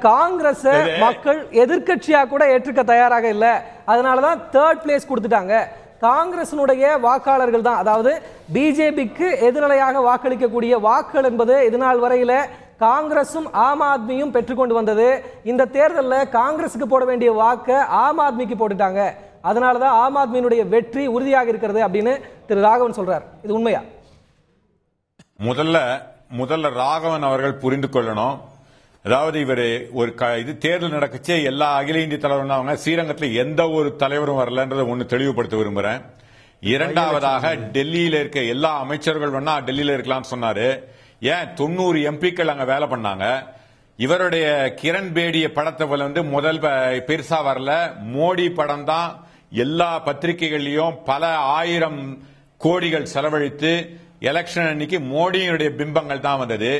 காங்கிரஸ் மக்கள் எதிர்க்கட்சியா கூட ஏற்றுக்க தயாராக இல்ல. அதனாலதான் 3rd பிளேஸ் கொடுத்துட்டாங்க. காங்கிரசினுடைய வாக்காளர்கள் தான், அதாவது பிஜேபிக்கு எதிரலையாக வாக்களிக்கக்கூடிய வாக்குகள் என்பது இதுநாள் வரையில காங்கிரசும் ஆம் ஆத்மியும் பெற்றுக்கொண்டு வந்தது. இந்த தேர்தலில் காங்கிரசுக்கு போட வேண்டிய வாக்கை ஆம் ஆத்மிக்கு போட்டுட்டாங்க. அதனாலதான் ஆம் ஆத்மியினுடைய வெற்றி உறுதியாக இருக்கிறது அப்படின்னு திரு ராகவன் சொல்றார். இது உண்மையா? முதல்ல ராகவன் அவர்கள் புரிந்து கொள்ளணும். அதாவது இவர் ஒரு இது தேர்தல் நடக்குச்சு, எல்லா அகில இந்திய தலைவரும் அவங்க ஸ்ரீரங்கத்தில் எந்த ஒரு தலைவரும் வரலன்றதை ஒன்னு தெளிவுபடுத்த விரும்புறேன். இரண்டாவதாக டெல்லியில இருக்க எல்லா அமைச்சர்கள் வேணா டெல்லியில இருக்கலாம்னு சொன்னாரு. ஏன் 90 எம்பிக்கள் அங்க வேலை பண்ணாங்க. இவருடைய கிரண் பேடிய படத்தை முதல் பெருசா வரல. மோடி படம் தான் எல்லா பத்திரிகைகள்லயும் பல 1000 கோடிகள் செலவழித்து எலெக்ஷன் அன்னைக்கு மோடியினுடைய பிம்பங்கள் தான் வந்தது.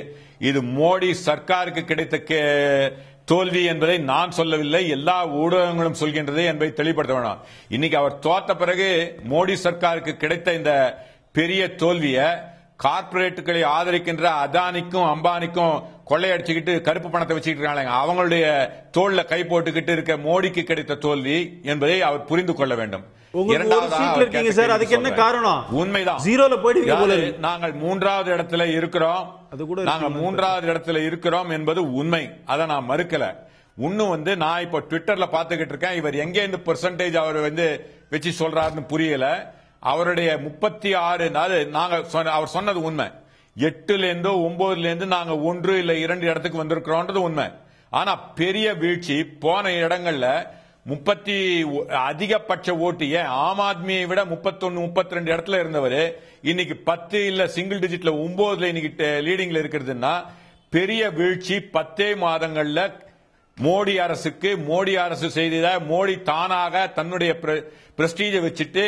இது மோடி சர்க்காருக்கு கிடைத்த தோல்வி என்பதை நான் சொல்லவில்லை, எல்லா ஊடகங்களும் சொல்கின்றது என்பதை தெளிவுபடுத்த வேணும். இன்னைக்கு அவர் தோத்த பிறகு மோடி சர்க்காருக்கு கிடைத்த இந்த பெரிய தோல்வியை கார்பரேட்டுகளை ஆதரிக்கின்ற அதானிக்கும் அம்பானிக்கும் கொள்ளையடிச்சுக்கிட்டு கருப்பு பணத்தை வச்சுக்கிட்டு இருக்காங்க. அவங்களுடைய தோல்ல கை போட்டுக்கிட்டு இருக்க மோடிக்கு கிடைத்த தோல்வி என்பதை அவர் புரிந்து கொள்ள வேண்டும். உண்மைதான். நாங்கள் 3வது இடத்துல இருக்கிறோம். நாங்கள் 3வது இடத்துல இருக்கிறோம் என்பது உண்மை. அதை நான் மறுக்கல. இன்னும் நான் இப்ப ட்விட்டர்ல பாத்துக்கிட்டு இருக்கேன். இவர் எங்க இந்த பெர்சன்டேஜ் அவர் வச்சு சொல்றாருன்னு புரியல. அவருடைய 36 அவர் சொன்னது உண்மை. 8ல இருந்து 9ல இருந்து நாங்க 1 இல்ல 2 இடத்துக்கு வந்திருக்கிறோம்ன்றது உண்மை. ஆனா பெரிய வீழ்ச்சி போன இடங்கள்ல அதிகபட்ச ஓட்டு ஆம் ஆத்மியை விட 31 32 இடத்துல இருந்தவர் இன்னைக்கு 10 இல்ல சிங்கிள் டிஜிட்ல 9ல இன்னைக்கு லீடிங்ல இருக்கிறதுன்னா பெரிய வீழ்ச்சி. 10 மாதங்கள்ல மோடி அரசு செய்த மோடி தானாக தன்னுடைய பிரஸ்டீஜை வச்சுட்டு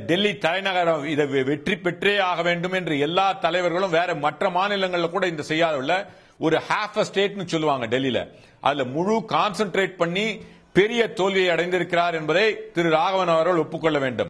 டெல்லி தலைநகரம் இதை வெற்றி பெற்றே ஆக வேண்டும் என்று எல்லா தலைவர்களும் வேற மற்ற மாநிலங்களில் கூட இந்த செய்யாத ஒரு ஹாஃப் ஸ்டேட்னு சொல்லுவாங்க டெல்லியில, அதுல முழு கான்சென்ட்ரேட் பண்ணி பெரிய தோல்வியை அடைந்திருக்கிறார் என்பதை திரு ராகவன் அவர்கள் ஒப்புக்கொள்ள வேண்டும்.